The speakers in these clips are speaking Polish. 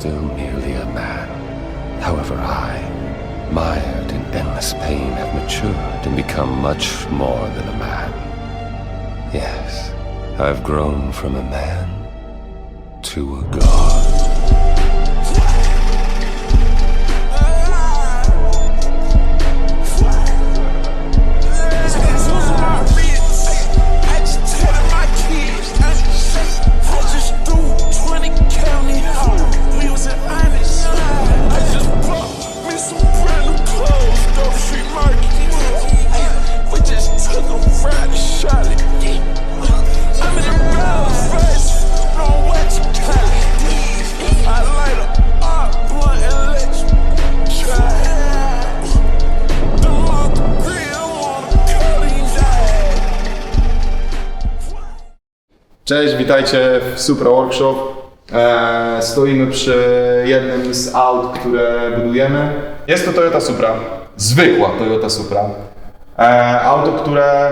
still merely a man. However, I, mired in endless pain, have matured and become much more than a man. Yes, I've grown from a man to a god. Cześć, witajcie w Supra Workshop. Stoimy przy jednym z aut, które budujemy. Jest to Toyota Supra, zwykła Toyota Supra. Auto, które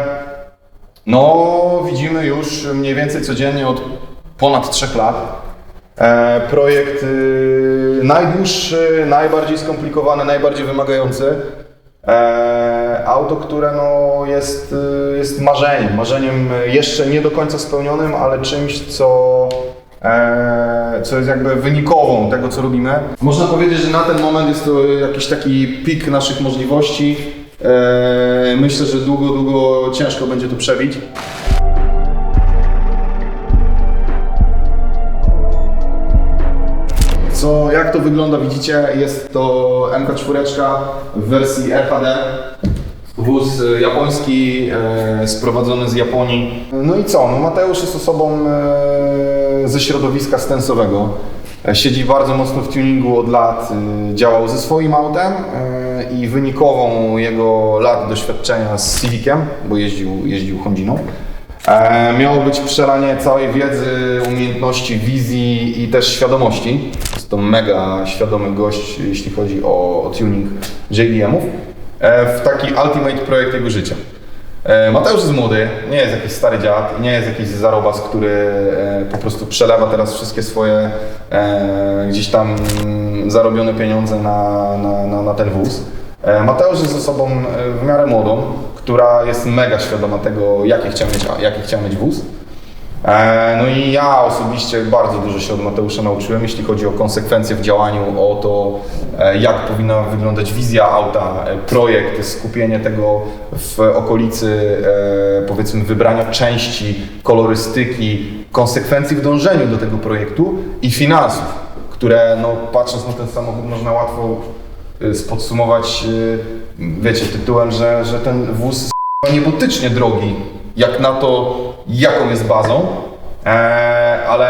widzimy już mniej więcej codziennie od ponad 3 lat. Projekt najdłuższy, najbardziej skomplikowany, najbardziej wymagający. Auto, które jest marzeniem jeszcze nie do końca spełnionym, ale czymś, co jest jakby wynikową tego, co robimy. Można powiedzieć, że na ten moment jest to jakiś taki pik naszych możliwości. Myślę, że długo ciężko będzie to przebić. Jak to wygląda, widzicie, jest to MK4 w wersji RHD. Wóz japoński, sprowadzony z Japonii. No i co? Mateusz jest osobą ze środowiska stensowego. Siedzi bardzo mocno w tuningu od lat. Działał ze swoim autem i wynikową jego lat doświadczenia z Civiciem, bo jeździł Hondiną. Miało być przelanie całej wiedzy, umiejętności, wizji i też świadomości. Jest to mega świadomy gość, jeśli chodzi o tuning JDM-ów, w taki ultimate projekt jego życia. Mateusz jest młody, nie jest jakiś stary dziad, nie jest jakiś zarobas, który po prostu przelewa teraz wszystkie swoje gdzieś tam zarobione pieniądze na ten wóz. Mateusz jest osobą w miarę młodą, która jest mega świadoma tego, jaki chciał mieć wóz. No i ja osobiście bardzo dużo się od Mateusza nauczyłem, jeśli chodzi o konsekwencje w działaniu, o to, jak powinna wyglądać wizja auta, projekt, skupienie tego w okolicy, powiedzmy, wybrania części, kolorystyki, konsekwencji w dążeniu do tego projektu i finansów, które patrząc na ten samochód można łatwo podsumować, wiecie, tytułem, że ten wóz jest niebotycznie drogi, jak na to, jaką jest bazą, ale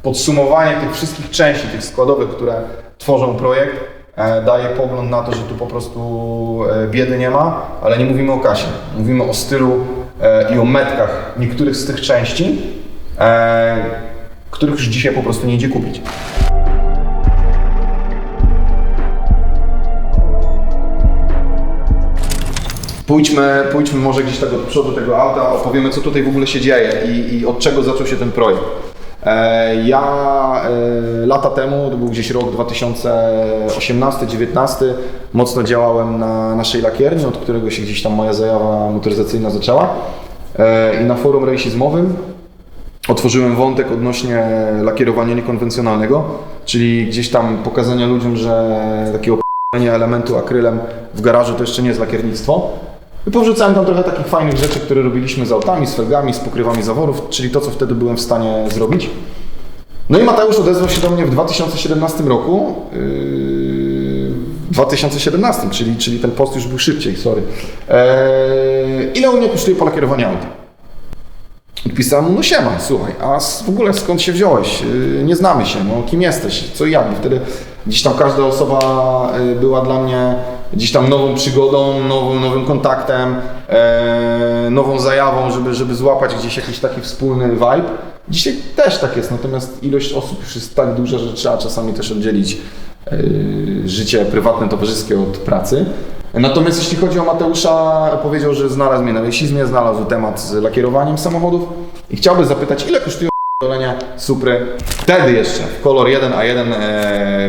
podsumowanie tych wszystkich części, tych składowych, które tworzą projekt, daje pogląd na to, że tu po prostu biedy nie ma, ale nie mówimy o kasie. Mówimy o stylu i o metkach niektórych z tych części, których już dzisiaj po prostu nie idzie kupić. Pójdźmy może gdzieś tak do przodu tego auta, opowiemy, co tutaj w ogóle się dzieje i od czego zaczął się ten projekt. Ja lata temu, to był gdzieś rok 2018-19, mocno działałem na naszej lakierni, od którego się gdzieś tam moja zajawa motoryzacyjna zaczęła. I na forum rejsizmowym otworzyłem wątek odnośnie lakierowania niekonwencjonalnego, czyli gdzieś tam pokazania ludziom, że takiego elementu akrylem w garażu to jeszcze nie jest lakiernictwo. I powrzucałem tam trochę takich fajnych rzeczy, które robiliśmy z autami, z felgami, z pokrywami zaworów, czyli to, co wtedy byłem w stanie zrobić. No i Mateusz odezwał się do mnie w 2017 roku. 2017, czyli ten post już był szybciej, sorry. Ile u mnie kosztuje polakierowanie auta? Odpisałem mu, siema, słuchaj, a w ogóle skąd się wziąłeś? Nie znamy się, kim jesteś, co i jak? Bo wtedy gdzieś tam każda osoba była dla mnie gdzieś tam nową przygodą, nowym kontaktem, nową zajawą, żeby złapać gdzieś jakiś taki wspólny vibe. Dzisiaj też tak jest, natomiast ilość osób już jest tak duża, że trzeba czasami też oddzielić życie prywatne, towarzyskie od pracy. Natomiast jeśli chodzi o Mateusza, powiedział, że znalazł mnie na rejsizmie, znalazł temat z lakierowaniem samochodów i chciałby zapytać, ile kosztuje pierdolenia Supry. Wtedy jeszcze w kolor 1A1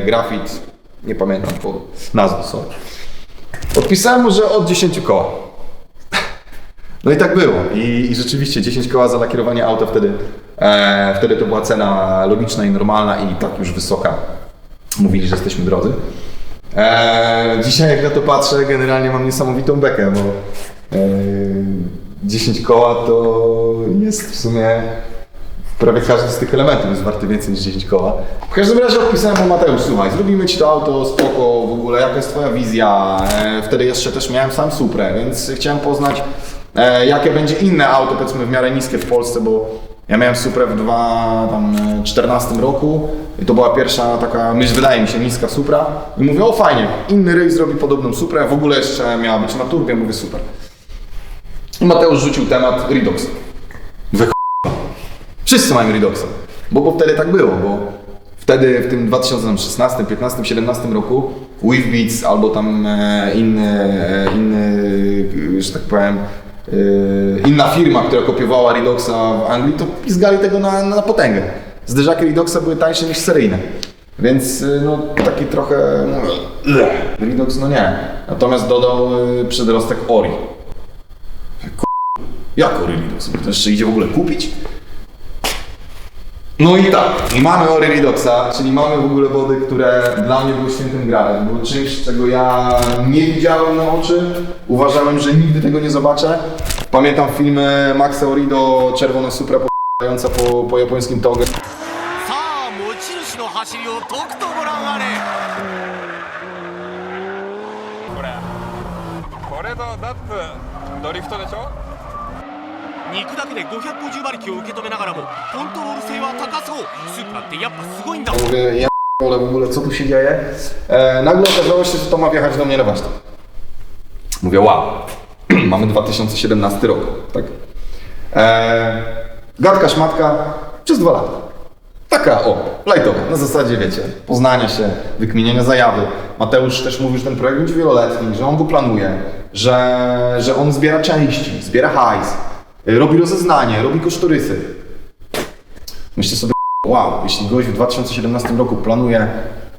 grafit, nie pamiętam po nazwy, sorry. Odpisałem mu, że od 10 koła. No i tak było. I rzeczywiście 10 koła za lakierowanie auta wtedy to była cena logiczna i normalna i tak już wysoka. Mówili, że jesteśmy drodzy. Dzisiaj jak na to patrzę, generalnie mam niesamowitą bekę, bo 10 koła to jest w sumie prawie każdy z tych elementów jest warty więcej niż 10 koła. W każdym razie odpisałem mu: Mateusz, słuchaj, zrobimy Ci to auto, spoko, w ogóle jaka jest Twoja wizja. Wtedy jeszcze też miałem sam Suprę, więc chciałem poznać jakie będzie inne auto, powiedzmy w miarę niskie w Polsce, bo ja miałem Suprę w 2014 roku i to była pierwsza taka, wydaje mi się, niska Supra. I mówię: o fajnie, inny ryj zrobi podobną Suprę, w ogóle jeszcze miała być na turbie, mówię: super. I Mateusz rzucił temat Redoxa. Mówię: wszyscy mają Redoxa, bo wtedy tak było, bo wtedy w tym 2016, 15, 17 roku Wheelbeats albo tam inny, że tak powiem, inna firma, która kopiowała Redoxa w Anglii, to pizgali tego na potęgę. Zderzaki Redoxa były tańsze niż seryjne, więc no taki trochę Redox, no nie. Natomiast dodał przedrostek Ori. Jak Ori Redox? To jeszcze idzie w ogóle kupić? No i tak, i mamy Ori Redoxa, czyli mamy w ogóle wody, które dla mnie były świętym gralem. Było czymś, czego ja nie widziałem na oczy, uważałem, że nigdy tego nie zobaczę. Pamiętam filmy Maxa Orido, czerwona Supra p***ająca po japońskim toge. さあ持ち主の走りをとくとご覧あれ。これとダップドリフトでしょ。肉だけで550馬力を受け止めながらもコントロール性は高そう。スーパーってやっぱすごいんだ。 Mówię: ja p***ole w ogóle, co tu się dzieje? Nagle okazało się, że to ma wjechać do mnie na warsztat. Mówię: wow, mamy 2017 rok, tak? Gadka szmatka przez 2 lata. Taka, lightowa, na zasadzie, wiecie, poznania się, wykminienia zajawy. Mateusz też mówił, że ten projekt będzie wieloletni, że on go planuje, że on zbiera części, zbiera hajs, robi rozeznanie, robi kosztorysy. Myślę sobie: wow, jeśli gość w 2017 roku planuje,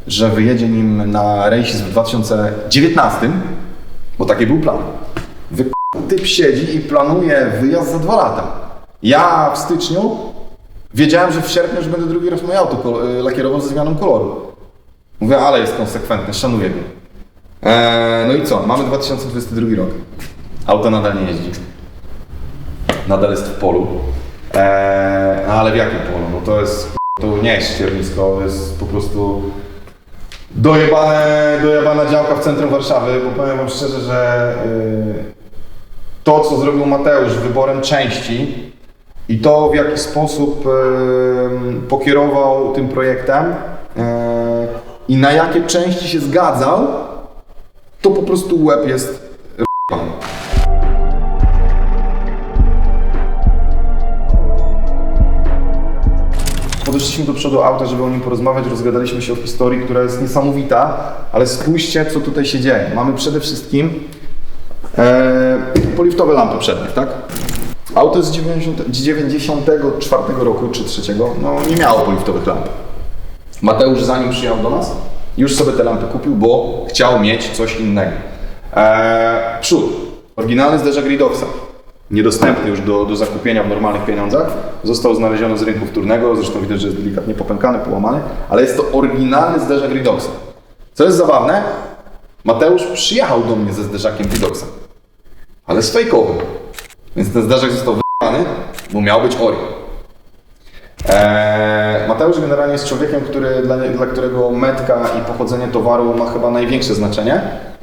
że wyjedzie nim na rejs w 2019, bo taki był plan. Typ siedzi i planuje wyjazd za 2 lata. Ja w styczniu wiedziałem, że w sierpniu już będę drugi raz moje auto lakierował ze zmianą koloru. Mówię: ale jest konsekwentny, szanuję go. No i co? Mamy 2022 rok. Auto nadal nie jeździ. Nadal jest w polu. Ale w jakim polu? No to nie jest ściernisko, to jest po prostu dojebana działka w centrum Warszawy, bo powiem wam szczerze, że to, co zrobił Mateusz wyborem części i to, w jaki sposób pokierował tym projektem i na jakie części się zgadzał, to po prostu łeb jest r***any. Podeszliśmy do przodu auta, żeby o nim porozmawiać, rozgadaliśmy się o historii, która jest niesamowita, ale spójrzcie, co tutaj się dzieje. Mamy przede wszystkim poliftowe lampy przednie, tak? Auto z 94 roku czy 3, no nie miało poliftowych lamp. Mateusz, zanim przyjechał do nas, już sobie te lampy kupił, bo chciał mieć coś innego. Przód, oryginalny zderzak Redoxa, niedostępny już do zakupienia w normalnych pieniądzach. Został znaleziony z rynku wtórnego, zresztą widać, że jest delikatnie popękany, połamany, ale jest to oryginalny zderzak Redoxa. Co jest zabawne, Mateusz przyjechał do mnie ze zderzakiem Redoxa, ale z fejkowym. Więc ten zderzak został wyjebany, bo miał być Ori. Mateusz generalnie jest człowiekiem, dla którego metka i pochodzenie towaru ma chyba największe znaczenie,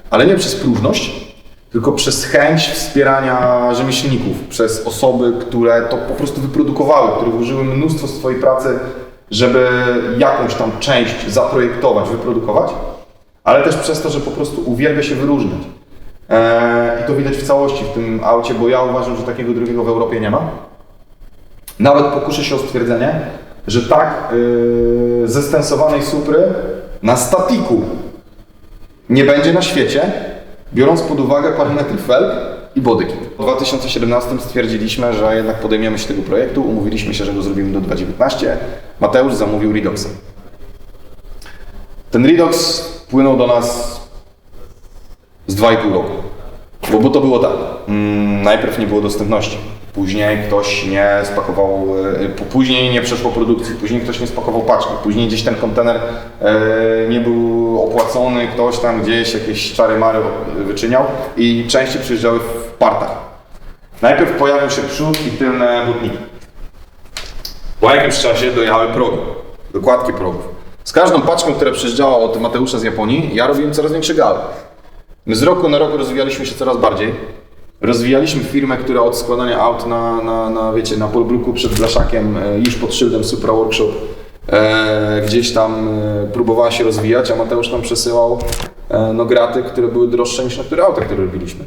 ale nie przez próżność, tylko przez chęć wspierania rzemieślników, przez osoby, które to po prostu wyprodukowały, które włożyły mnóstwo swojej pracy, żeby jakąś tam część zaprojektować, wyprodukować, ale też przez to, że po prostu uwielbia się wyróżniać. I to widać w całości w tym aucie, bo ja uważam, że takiego drugiego w Europie nie ma. Nawet pokuszę się o stwierdzenie, że tak zestensowanej Supry na statiku nie będzie na świecie, biorąc pod uwagę parametry felg i bodykit. W 2017 stwierdziliśmy, że jednak podejmiemy się tego projektu, umówiliśmy się, że go zrobimy do 2019. Mateusz zamówił Redoxa. Ten Redox płynął do nas z 2,5 roku. Bo to było tak, najpierw nie było dostępności, później ktoś nie spakował, później nie przeszło produkcji, później ktoś nie spakował paczki, później gdzieś ten kontener nie był opłacony, ktoś tam gdzieś jakieś czary-mary wyczyniał i części przyjeżdżały w partach. Najpierw pojawił się przód i tylne butniki. Po jakimś czasie dojechały progi, dokładki progów. Z każdą paczką, która przyjeżdżała od Mateusza z Japonii, ja robiłem coraz większe gały. My z roku na rok rozwijaliśmy się coraz bardziej. Rozwijaliśmy firmę, która od składania aut na polbruku przed blaszakiem, już pod szyldem Supra Workshop, gdzieś tam próbowała się rozwijać, a Mateusz nam przesyłał graty, które były droższe niż niektóre auta, które robiliśmy.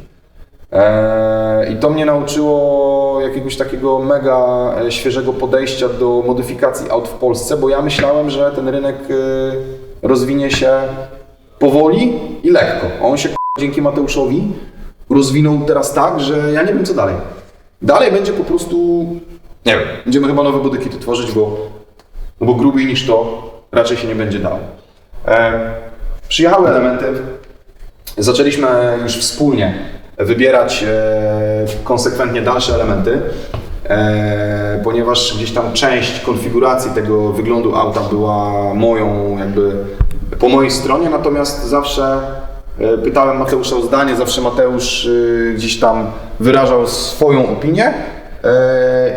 I to mnie nauczyło jakiegoś takiego mega świeżego podejścia do modyfikacji aut w Polsce, bo ja myślałem, że ten rynek rozwinie się powoli i lekko. On się dzięki Mateuszowi rozwinął teraz tak, że ja nie wiem co dalej. Dalej będzie po prostu, nie wiem, będziemy chyba nowe bodykity tworzyć, bo grubiej niż to raczej się nie będzie dało. Przyjechały elementy, zaczęliśmy już wspólnie wybierać konsekwentnie dalsze elementy, ponieważ gdzieś tam część konfiguracji tego wyglądu auta była moją, jakby po mojej stronie, natomiast zawsze pytałem Mateusza o zdanie, zawsze Mateusz gdzieś tam wyrażał swoją opinię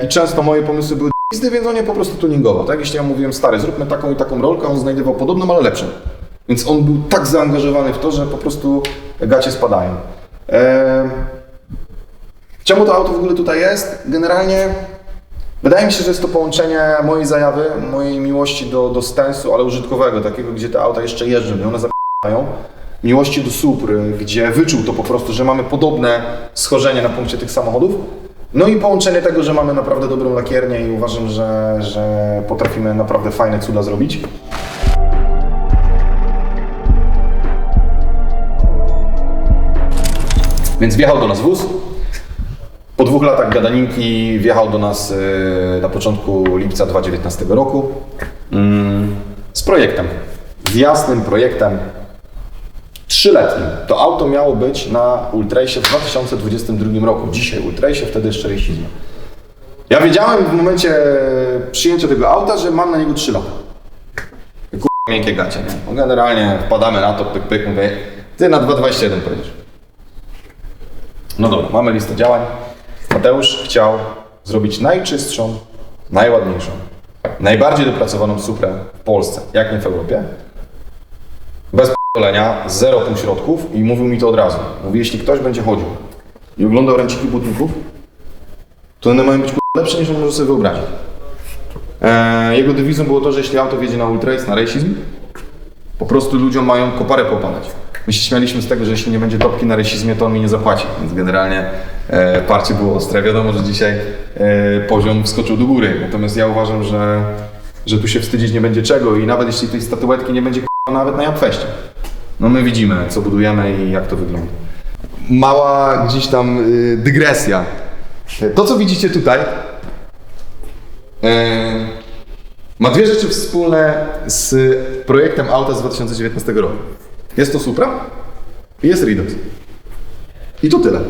i często moje pomysły były d***y, więc on je po prostu tuningował. Tak? Jeśli ja mówiłem, stary, zróbmy taką i taką rolkę, on znajdował podobną, ale lepszą. Więc on był tak zaangażowany w to, że po prostu gacie spadają. Czemu to auto w ogóle tutaj jest? Generalnie wydaje mi się, że jest to połączenie mojej zajawy, mojej miłości do stensu, ale użytkowego, takiego, gdzie te auta jeszcze jeżdżą i one zapadają. Miłości do Supry, gdzie wyczuł to po prostu, że mamy podobne schorzenie na punkcie tych samochodów. No i połączenie tego, że mamy naprawdę dobrą lakiernię i uważam, że potrafimy naprawdę fajne cuda zrobić. Więc wjechał do nas wóz. Po 2 latach gadaninki wjechał do nas na początku lipca 2019 roku z projektem, z jasnym projektem 3-letnim. To auto miało być na Ultrasie w 2022 roku. Dzisiaj Ultrasie, wtedy jeszcze Racizmie. Ja wiedziałem w momencie przyjęcia tego auta, że mam na niego 3 lata. Miękkie gacie, nie? No generalnie wpadamy na to, pyk, pyk, mówię, ty na 2,21 pojedziesz. No dobra, mamy listę działań. Mateusz chciał zrobić najczystszą, najładniejszą, najbardziej dopracowaną Suprę w Polsce, jak nie w Europie. Bez p***lenia, zero półśrodków i mówił mi to od razu. Mówi, jeśli ktoś będzie chodził i oglądał ręciki butników, to one mają być lepsze niż on może sobie wyobrazić. Jego dewizą było to, że jeśli auto wjedzie na Ultrace, na Racizm, po prostu ludziom mają koparę popadać. My się śmialiśmy z tego, że jeśli nie będzie topki na Racizmie, to on mi nie zapłaci, więc generalnie parcie było ostre. Wiadomo, że dzisiaj poziom wskoczył do góry, natomiast ja uważam, że tu się wstydzić nie będzie czego i nawet jeśli tej statuetki nie będzie nawet na Japfeście. No my widzimy, co budujemy i jak to wygląda. Mała gdzieś tam dygresja. To, co widzicie tutaj, ma 2 rzeczy wspólne z projektem auta z 2019 roku. Jest to Supra i jest Redox. I to tyle.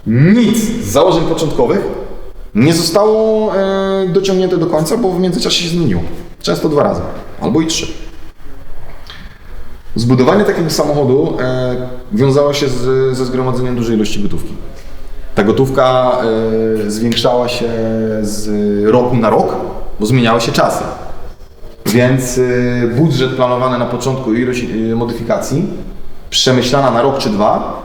Nic z założeń początkowych nie zostało dociągnięte do końca, bo w międzyczasie się zmieniło. Często 2 razy, albo i 3. Zbudowanie takiego samochodu wiązało się ze zgromadzeniem dużej ilości gotówki. Ta gotówka zwiększała się z roku na rok, bo zmieniały się czasy. Więc budżet planowany na początku, ilość modyfikacji, przemyślana na rok czy 2,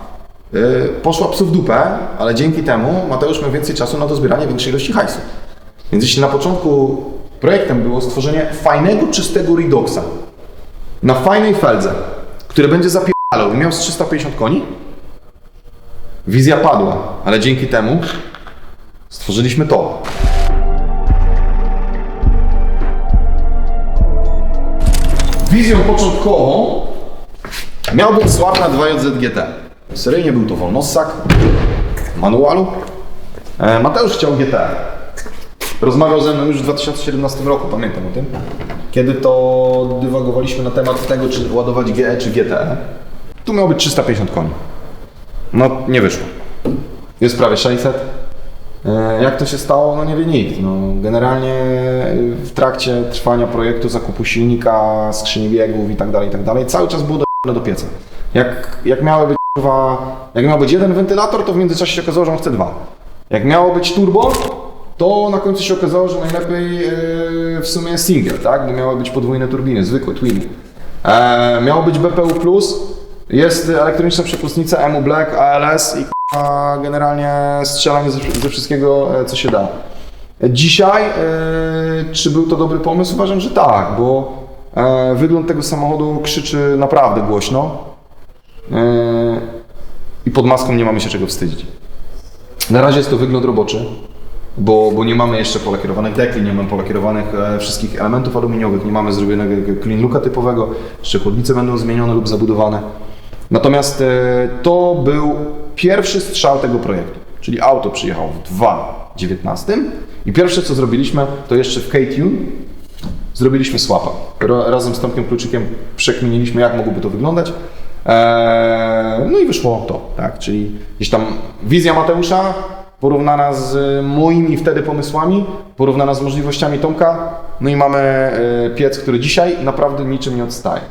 poszła psu w dupę, ale dzięki temu Mateusz miał więcej czasu na dozbieranie większej ilości hajsu. Więc jeśli na początku projektem było stworzenie fajnego, czystego Redoxa na fajnej feldze, które będzie zapierdalał i miał z 350 koni, wizja padła, ale dzięki temu stworzyliśmy to. Wizją początkową miał być Swap na 2JZ GT. Seryjnie był to wolnossak, manualu. Mateusz chciał GT. Rozmawiał ze mną już w 2017 roku, pamiętam o tym. Kiedy to dywagowaliśmy na temat tego, czy ładować GE czy GTE. Tu miało być 350 koni. No nie wyszło. Jest prawie 600. Jak to się stało? No nie wie nikt. No, generalnie w trakcie trwania projektu, zakupu silnika, skrzyni biegów i tak dalej, cały czas było do pieca. Jak miał być jeden wentylator, to w międzyczasie się okazało, że on chce dwa. Jak miało być turbo, to na końcu się okazało, że najlepiej w sumie single, tak? Bo miały być podwójne turbiny, zwykłe twin. Miało być BPU+, jest elektroniczna przepustnica EMU Black, ALS i generalnie strzelanie ze wszystkiego, co się da. Dzisiaj, czy był to dobry pomysł? Uważam, że tak, bo wygląd tego samochodu krzyczy naprawdę głośno i pod maską nie mamy się czego wstydzić. Na razie jest to wygląd roboczy, bo nie mamy jeszcze polakierowanych dekli, nie mamy polakierowanych wszystkich elementów aluminiowych, nie mamy zrobionego clean looka typowego, jeszcze chłodnice będą zmienione lub zabudowane. Natomiast to był pierwszy strzał tego projektu, czyli auto przyjechało w 2019 i pierwsze co zrobiliśmy, to jeszcze w K-Tune zrobiliśmy swapa. Razem z Tomkiem Kluczykiem przekminiliśmy, jak mogłoby to wyglądać. No i wyszło to, tak, czyli gdzieś tam wizja Mateusza porównana z moimi wtedy pomysłami, porównana z możliwościami Tomka, no i mamy piec, który dzisiaj naprawdę niczym nie odstaje.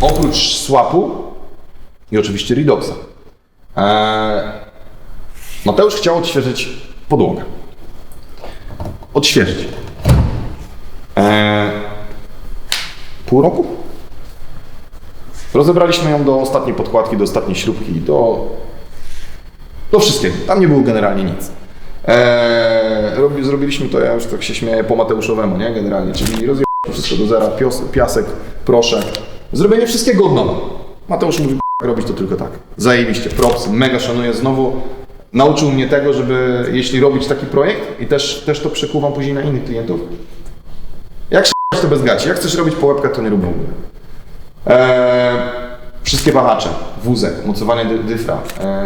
Oprócz swapu i oczywiście redoxa, Mateusz chciał odświeżyć podłogę. Odświeżyć. Pół roku? Rozebraliśmy ją do ostatniej podkładki, do ostatniej śrubki, do wszystkiego. Tam nie było generalnie nic. Zrobiliśmy to, ja już tak się śmieję, po mateuszowemu, nie? Generalnie, czyli rozjechaliśmy wszystko do zera, piasek, proszek. Zrobienie wszystkiego od nowa. Mateusz mówi, robić to tylko tak. Zajebiście, props, mega szanuję znowu. Nauczył mnie tego, żeby jeśli robić taki projekt i też to przekuwam później na innych klientów. Jak to bez gaci, jak chcesz robić po łebkach, to nie rób w ogóle. Wszystkie wahacze, wózek, mocowanie dyfra,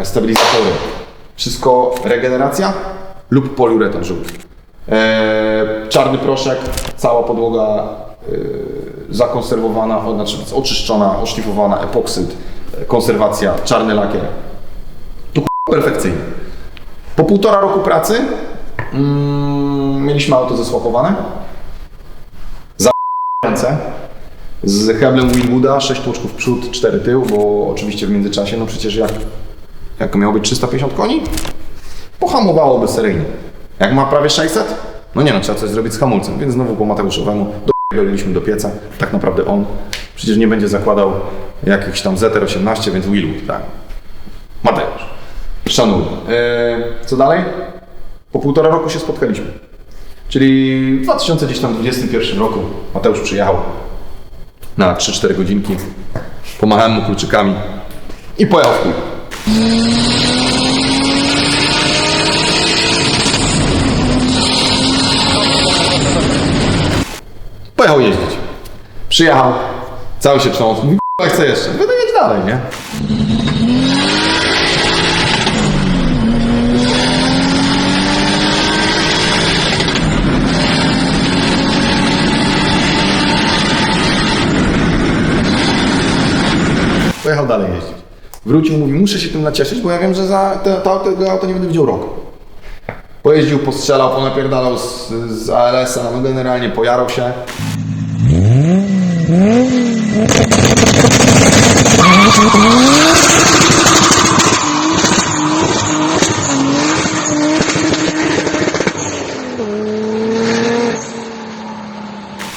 stabilizatory, wszystko regeneracja lub poliuretan żółty. Czarny proszek, cała podłoga zakonserwowana, znaczy oczyszczona, oszlifowana, epoksyd, konserwacja, czarny lakier. To perfekcyjnie. Po 1,5 roku pracy mieliśmy auto zesłapowane. Z heblem Winwooda, 6 tłoczków przód, 4 tył, bo oczywiście w międzyczasie, no przecież jak miało być 350 koni, pohamowałoby seryjnie. Jak ma prawie 600, no nie no, trzeba coś zrobić z hamulcem, więc znowu po mateuszowemu doliliśmy do pieca, tak naprawdę on przecież nie będzie zakładał jakichś tam ZR18, więc Willwood, tak. Mateusz, szanuję. Co dalej? Po 1,5 roku się spotkaliśmy. Czyli w 2021 roku Mateusz przyjechał na 3-4 godzinki, pomachałem mu kluczykami i pojechał w chuj. Pojechał jeździć. Przyjechał, cały się trząsł, mówi, chcę jeszcze, będę jeździć dalej, nie? Pojechał dalej jeździć. Wrócił, mówi, muszę się tym nacieszyć, bo ja wiem, że za tego auta nie będę widział roku. Pojeździł, postrzelał, ponapierdalał z ALS-a, no generalnie pojarał się.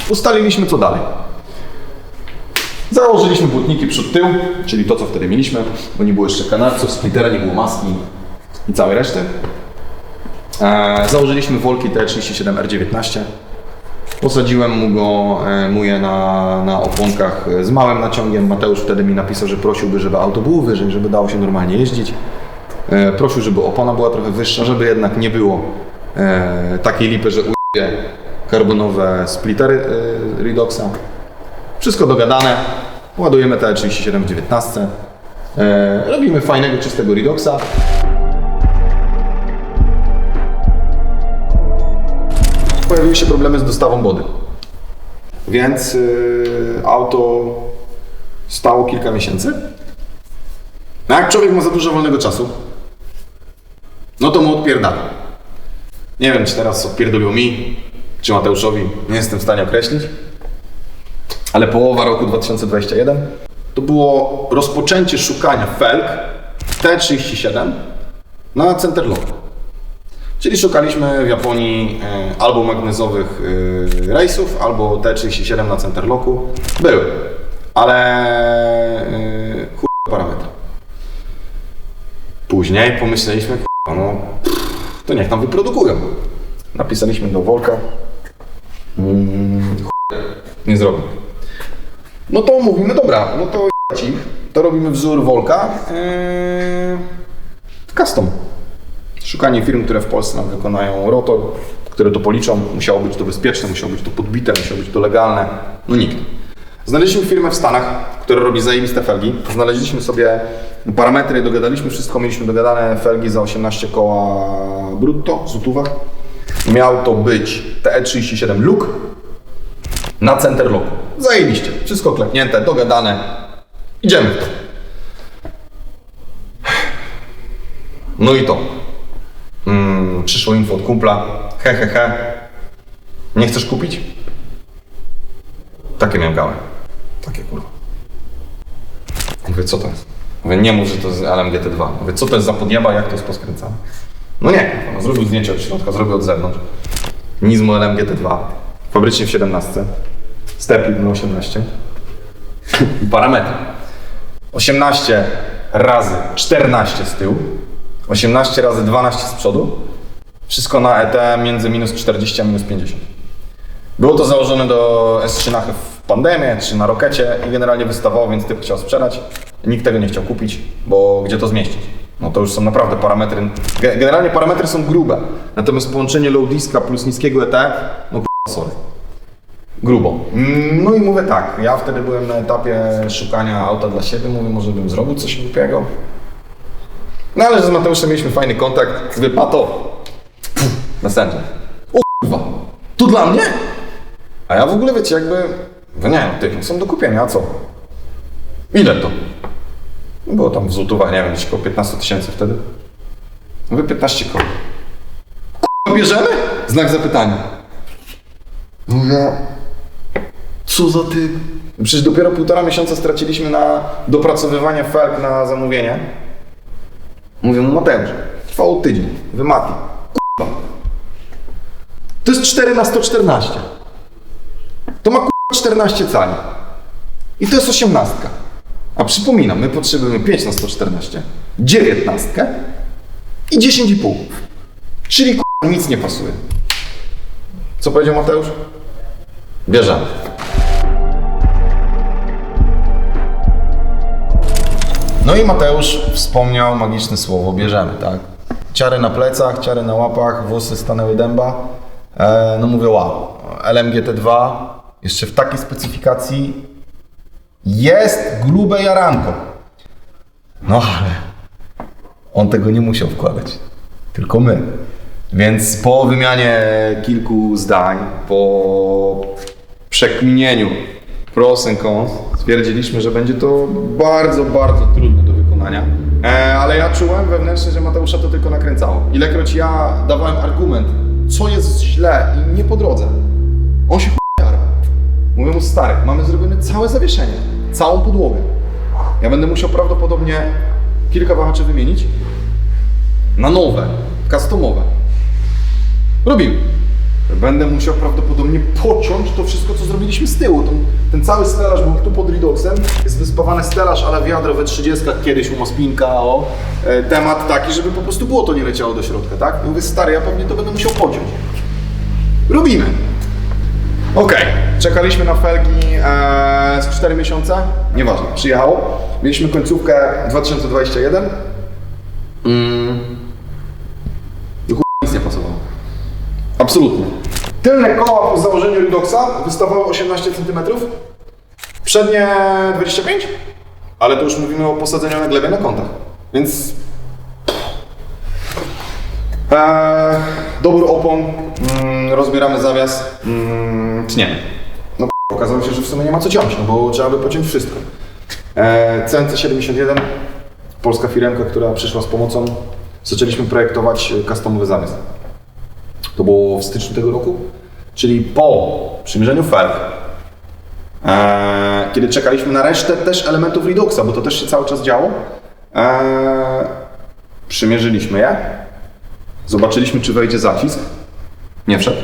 Ustaliliśmy co dalej. Założyliśmy błotniki przód-tył, czyli to co wtedy mieliśmy, bo nie było jeszcze kanarców, splittera, nie było maski i całej reszty. Założyliśmy Volki T37 R19. Posadziłem mu je na opłonkach z małym naciągiem. Mateusz wtedy mi napisał, że prosiłby, żeby auto było wyżej, żeby dało się normalnie jeździć. Prosił, żeby opona była trochę wyższa, żeby jednak nie było takiej lipy, że ujdzie karbonowe splittery Redoxa. Wszystko dogadane. ładujemy TL37 w 19. Robimy fajnego, czystego redoxa. Pojawiły się problemy z dostawą wody, więc auto stało kilka miesięcy. A jak człowiek ma za dużo wolnego czasu, no to mu odpierdala. Nie wiem, czy teraz odpierdoliło mi, czy Mateuszowi, nie jestem w stanie określić. Ale połowa roku 2021 to było rozpoczęcie szukania felg T37 na Centerlocku. Czyli szukaliśmy w Japonii albo magnezowych rejsów, albo T37 na Centerlocku. Były, ale chuj parametry. Później pomyśleliśmy, no to niech nam wyprodukują. Napisaliśmy do Volka. Nie zrobił. No to mówimy, dobra, no to to robimy wzór Volka custom. Szukanie firm, które w Polsce nam wykonają rotor, które to policzą. Musiało być to bezpieczne, musiało być to podbite, musiało być to legalne. No nikt. Znaleźliśmy firmę w Stanach, która robi zajebiste felgi. Znaleźliśmy sobie parametry, dogadaliśmy wszystko, mieliśmy dogadane felgi za 18 koła brutto, złotówek. Miał to być TE37 Look na Centerlocku. Zajebiście, wszystko klepnięte, dogadane. Idziemy w to. No i to. Przyszło info od kumpla. Nie chcesz kupić? Takie miałem gałę. Takie kurwa. Mówię, co to jest? Mówię, nie mów, że to jest LMGT2. Mówię, co to jest za podnieba, jak to jest poskręcane? No nie, no, zrobił zdjęcie od środka, zrobił od zewnątrz. Nizmo LMGT2. Fabrycznie w 17. Steplik na 18. I parametry. 18 razy 14 z tyłu. 18 razy 12 z przodu. Wszystko na ET między minus 40 a minus 50. Było to założone do S3 w pandemię, czy na Rokecie i generalnie wystawało, więc typ chciał sprzedać. Nikt tego nie chciał kupić, bo gdzie to zmieścić? No to już są naprawdę parametry. Generalnie parametry są grube. Natomiast połączenie low diska plus niskiego ET, no sorry. Grubo. No i mówię tak, ja wtedy byłem na etapie szukania auta dla siebie, mówię, może bym zrobił coś głupiego. No ale że z Mateuszem mieliśmy fajny kontakt, mówię, pato, następnie. O kurwa, to dla mnie? A ja w ogóle, wiecie, jakby, no nie, no są do kupienia, a co? Ile to? No było tam w złotówach, nie wiem, gdzieś około 15 000 wtedy. Mówię, 15 koła. Kurwa, bierzemy? Znak zapytania. Mówię, co za ty? Przecież dopiero 1,5 miesiąca straciliśmy na dopracowywanie felg na zamówienie. Mówię mu, Mateusz, trwało tydzień, wymati. Kurwa. To jest 4 na 114. To ma kurwa 14 cali. I to jest 18. A przypominam, my potrzebujemy 5 na 114, 19 i 10,5. Czyli kurwa nic nie pasuje. Co powiedział Mateusz? Bierzemy. No i Mateusz wspomniał magiczne słowo, bierzemy, tak? Ciary na plecach, ciary na łapach, włosy stanęły dęba. No mówię, wow, LMGT2 jeszcze w takiej specyfikacji jest grube jaranko. No ale on tego nie musiał wkładać, tylko my. Więc po wymianie kilku zdań, po przekminieniu pros and cons, stwierdziliśmy, że będzie to bardzo, bardzo trudne do wykonania. Ale ja czułem wewnętrznie, że Mateusza to tylko nakręcało. Ilekroć ja dawałem argument, co jest źle i nie po drodze, on się jarał. Mówię mu, stary, mamy zrobione całe zawieszenie, całą podłogę. Ja będę musiał prawdopodobnie kilka wahaczy wymienić na nowe, customowe. Robimy. Będę musiał prawdopodobnie pociąć to wszystko, co zrobiliśmy z tyłu. Ten cały stelaż był tu pod redoxem. Jest wyspawany stelaż, ale wiadro we 30 kiedyś u Mospinka. Temat taki, żeby po prostu błoto nie leciało do środka, tak? I mówię, stary, ja pewnie to będę musiał pociąć. Robimy. Okej. Czekaliśmy na felgi z 4 miesiące. Nieważne, przyjechało. Mieliśmy końcówkę 2021. Nic nie pasowało. Absolutnie. Tylne koła po założeniu redoxa wystawały 18 cm, Przednie 25, ale to już mówimy o posadzeniu na glebie na kątach, więc dobór opon, rozbieramy zawias, tniemy. No okazało się, że w sumie nie ma co ciąć, no bo trzeba by pociąć wszystko. CNC71, polska firemka, która przyszła z pomocą, zaczęliśmy projektować customowy zawias. To było w styczniu tego roku, czyli po przymierzeniu felg, kiedy czekaliśmy na resztę też elementów Redoxa, bo to też się cały czas działo, przymierzyliśmy je, zobaczyliśmy, czy wejdzie zacisk, nie wszedł.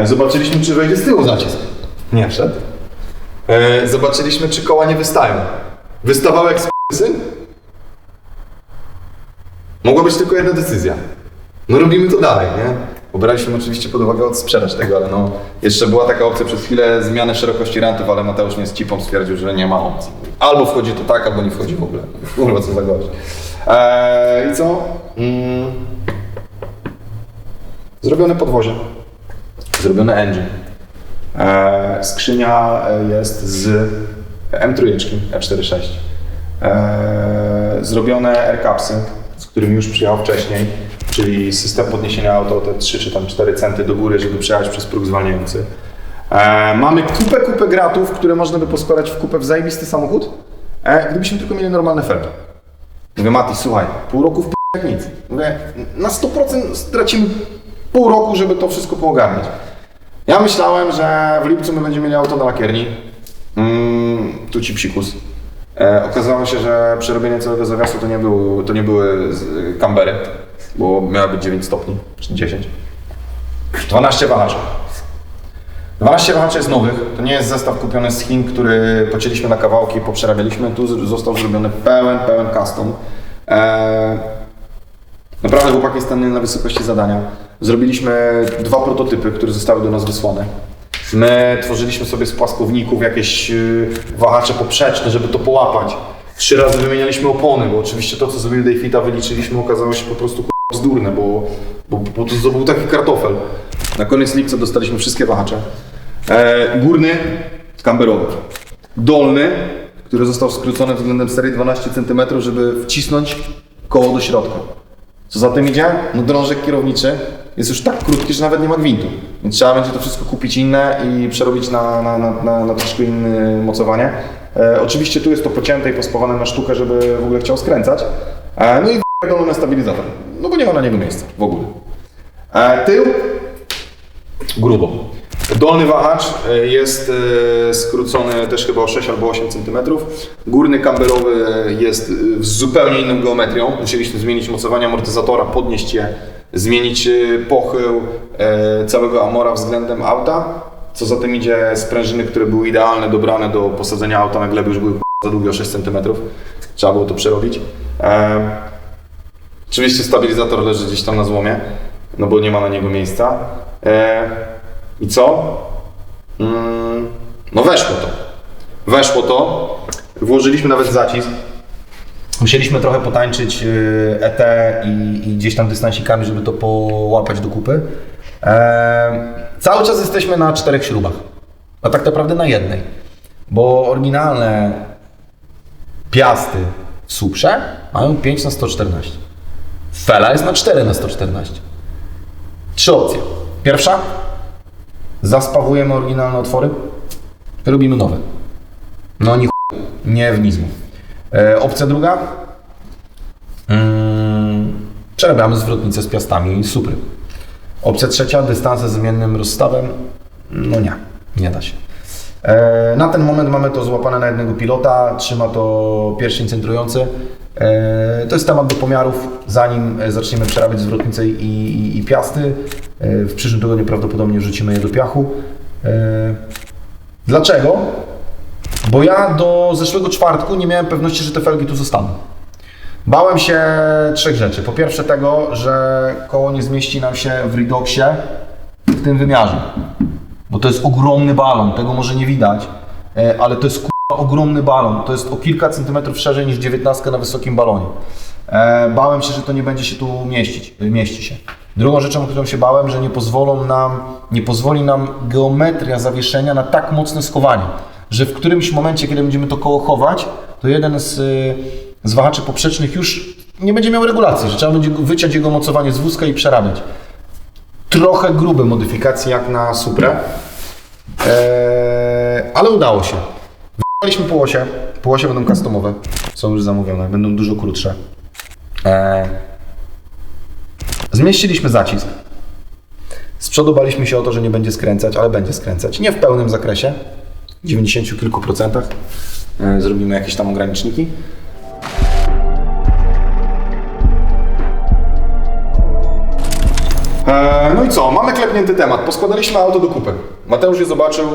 Zobaczyliśmy, czy wejdzie z tyłu zacisk, nie wszedł. Zobaczyliśmy, czy koła nie wystają. Wystawały jak syn? Mogła być tylko jedna decyzja. No robimy to dalej, nie? Braliśmy oczywiście pod uwagę odsprzedaż tego, ale no jeszcze była taka opcja przez chwilę zmiany szerokości rantów, ale Mateusz mnie z cipą stwierdził, że nie ma opcji. Albo wchodzi to tak, albo nie wchodzi w ogóle. Kurwa, co za gość. I co? Zrobione podwozie. Zrobione engine. Skrzynia jest z M3 E46. Zrobione air-capsy, z którymi już przyjechał wcześniej, czyli system podniesienia auta o te 3 czy tam 4 centy do góry, żeby przejechać przez próg zwalniający. Mamy kupę gratów, które można by poskładać w kupę w zajebisty samochód, gdybyśmy tylko mieli normalne felgi. Mówię, Mati, słuchaj, pół roku w jak nic. Mówię, na 100% stracimy pół roku, żeby to wszystko poogarniać. Ja myślałem, że w lipcu my będziemy mieli auto na lakierni. Tu ci psikus. Okazało się, że przerobienie całego zawiasu to nie były kambery, bo miały być 9 stopni, czy 10. 12 wahaczy. 12 wahaczy jest nowych, to nie jest zestaw kupiony z Chin, który pocięliśmy na kawałki i poprzerabialiśmy. Tu został zrobiony pełen custom. Naprawdę chłopaki stanęli na wysokości zadania. Zrobiliśmy 2 prototypy, które zostały do nas wysłane. My tworzyliśmy sobie z płaskowników jakieś wahacze poprzeczne, żeby to połapać. 3 razy wymienialiśmy opony, bo oczywiście to, co zrobili Dayfita, wyliczyliśmy, okazało się po prostu bzdurne, bo to był taki kartofel. Na koniec lipca dostaliśmy wszystkie wahacze. Górny, kamberowy. Dolny, który został skrócony względem serii 12 cm, żeby wcisnąć koło do środka. Co za tym idzie? No drążek kierowniczy jest już tak krótki, że nawet nie ma gwintu. Więc trzeba będzie to wszystko kupić inne i przerobić na troszkę inne mocowanie. Oczywiście tu jest to pocięte i pospawane na sztukę, żeby w ogóle chciał skręcać. No i dolny stabilizator, no bo nie ma na niego miejsca w ogóle. Tył grubo. Dolny wahacz jest skrócony też chyba o 6 albo 8 cm. Górny kamberowy jest z zupełnie inną geometrią. Musieliśmy zmienić mocowanie amortyzatora, podnieść je, zmienić pochył całego Amora względem auta. Co za tym idzie, sprężyny, które były idealne, dobrane do posadzenia auta na glebie, już były za długie o 6 cm. Trzeba było to przerobić. Oczywiście stabilizator leży gdzieś tam na złomie, no bo nie ma na niego miejsca. I co? No weszło to. Włożyliśmy nawet zacisk. Musieliśmy trochę potańczyć ET i gdzieś tam dystansikami, żeby to połapać do kupy. Cały czas jesteśmy na 4 śrubach, a tak naprawdę na jednej, bo oryginalne piasty w Suprze mają 5/114. Fela jest na 4/114. 3 opcje. Pierwsza, zaspawujemy oryginalne otwory, robimy nowe. No nie w nizmu. Opcja druga, przerabiamy zwrotnicę z piastami Supry. Opcja trzecia, dystanse z zmiennym rozstawem, no nie da się. Na ten moment mamy to złapane na jednego pilota, trzyma to pierścień centrujący. To jest temat do pomiarów, zanim zaczniemy przerabiać zwrotnicę i piasty. W przyszłym tygodniu prawdopodobnie wrzucimy je do piachu. Dlaczego? Bo ja do zeszłego czwartku nie miałem pewności, że te felgi tu zostaną. Bałem się 3 rzeczy. Po pierwsze tego, że koło nie zmieści nam się w Redoxie w tym wymiarze. Bo to jest ogromny balon, tego może nie widać, ale to jest ogromny balon. To jest o kilka centymetrów szerzej niż 19 na wysokim balonie. Bałem się, że to nie będzie się tu mieści się. Drugą rzeczą, o którą się bałem, że nie pozwoli nam geometria zawieszenia na tak mocne schowanie. że w którymś momencie, kiedy będziemy to koło chować, to jeden z wahaczy poprzecznych już nie będzie miał regulacji, że trzeba będzie wyciąć jego mocowanie z wózka i przerabiać. Trochę grube modyfikacje jak na Suprę, ale udało się. Wybraliśmy półosie będą customowe, są już zamówione, będą dużo krótsze. Zmieściliśmy zacisk. Z przodu baliśmy się o to, że nie będzie skręcać, ale będzie skręcać. Nie w pełnym zakresie, 90 kilku procentach. Zrobimy jakieś tam ograniczniki. No i co? Mamy klepnięty temat. Poskładaliśmy auto do kupy. Mateusz je zobaczył.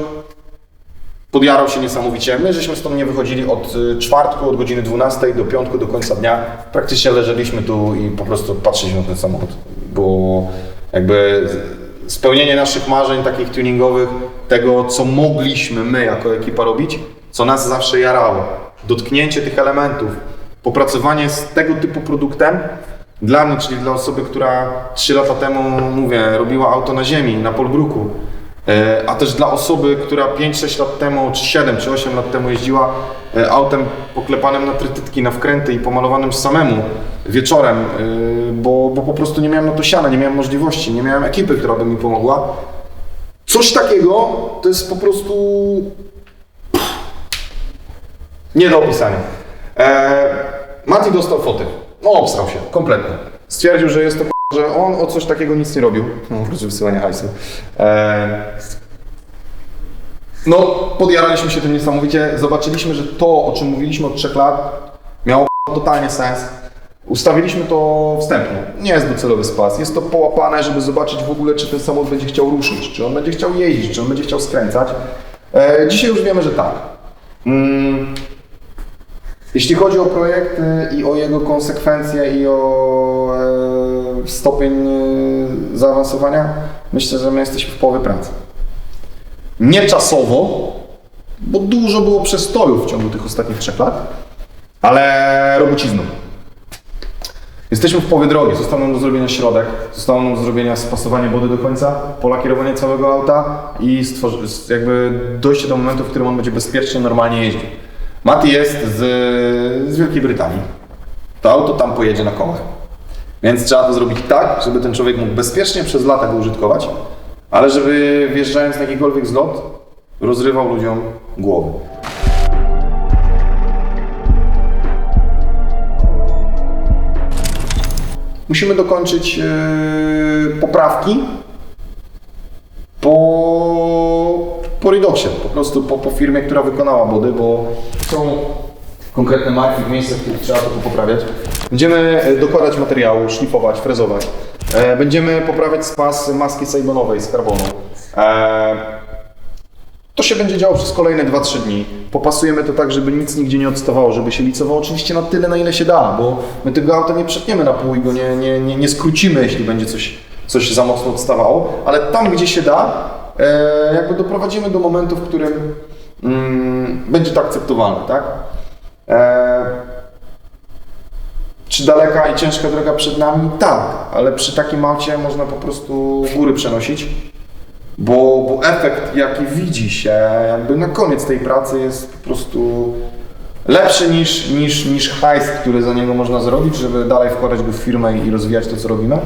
Podjarał się niesamowicie. My żeśmy stąd nie wychodzili od czwartku, od godziny 12 do piątku, do końca dnia. Praktycznie leżeliśmy tu i po prostu patrzyliśmy na ten samochód. Bo jakby spełnienie naszych marzeń takich tuningowych, tego co mogliśmy my jako ekipa robić, co nas zawsze jarało. Dotknięcie tych elementów, popracowanie z tego typu produktem, dla mnie, czyli dla osoby, która 3 lata temu, mówię, robiła auto na ziemi, na Polbruku, a też dla osoby, która 5-6 lat temu, czy 7 czy 8 lat temu jeździła autem poklepanym na trytytki, na wkręty i pomalowanym samemu wieczorem, bo po prostu nie miałem na to siana, nie miałem możliwości, nie miałem ekipy, która by mi pomogła. Coś takiego to jest po prostu nie do opisania. Mati dostał foty. No obstrał się, kompletnie. Stwierdził, że jest to że on o coś takiego nic nie robił. No, oprócz wysyłania hajsu. No, podjaraliśmy się tym niesamowicie. Zobaczyliśmy, że to, o czym mówiliśmy od 3 lat, miało totalnie sens. Ustawiliśmy to wstępnie. Nie jest docelowy spas. Jest to połapane, żeby zobaczyć w ogóle, czy ten samochód będzie chciał ruszyć, czy on będzie chciał jeździć, czy on będzie chciał skręcać. Dzisiaj już wiemy, że tak. Jeśli chodzi o projekt i o jego konsekwencje i o stopień zaawansowania, myślę, że my jesteśmy w połowie pracy. Nie czasowo, bo dużo było przestojów w ciągu tych ostatnich 3 lat, ale robocizną. Jesteśmy w połowie drogi, został nam do zrobienia środek, zostało nam do zrobienia spasowanie body do końca, polakierowanie całego auta i jakby dojście do momentu, w którym on będzie bezpiecznie, normalnie jeździł. Mati jest z Wielkiej Brytanii. To auto tam pojedzie na kołach. Więc trzeba to zrobić tak, żeby ten człowiek mógł bezpiecznie przez lata go użytkować, ale żeby wjeżdżając na jakikolwiek zlot, rozrywał ludziom głowy. Musimy dokończyć poprawki po Ridoxie, po prostu po firmie, która wykonała body, bo są konkretne marki w miejscach, w których trzeba to poprawiać. Będziemy dokładać materiału, szlifować, frezować. Będziemy poprawiać spas maski sejbonowej z karbonu. To się będzie działo przez kolejne 2-3 dni. Popasujemy to tak, żeby nic nigdzie nie odstawało, żeby się licowało oczywiście na tyle, na ile się da, bo my tego auta nie przetniemy na pół i go nie skrócimy, jeśli będzie coś za mocno odstawało, ale tam, gdzie się da, jakby doprowadzimy do momentu, w którym będzie to akceptowalne, tak? Czy daleka i ciężka droga przed nami? Tak, ale przy takim aucie można po prostu góry przenosić, bo efekt, jaki widzi się jakby na koniec tej pracy, jest po prostu lepszy niż hajs, który za niego można zrobić, żeby dalej wkładać go w firmę i rozwijać to, co robimy.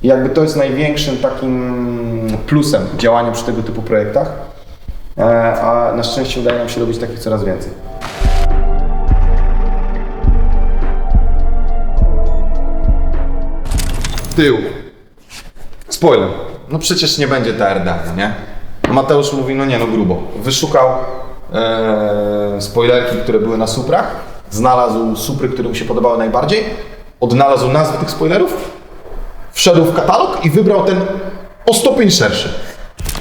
Jakby to jest największym takim plusem działania przy tego typu projektach, a na szczęście udaje nam się robić takich coraz więcej. Tył. Spoiler. No przecież nie będzie TRD, nie? Mateusz mówi, no nie, no grubo. Wyszukał spoilerki, które były na Suprach, znalazł Supry, które mu się podobały najbardziej, odnalazł nazwy tych spoilerów, wszedł w katalog i wybrał ten o stopień szerszy.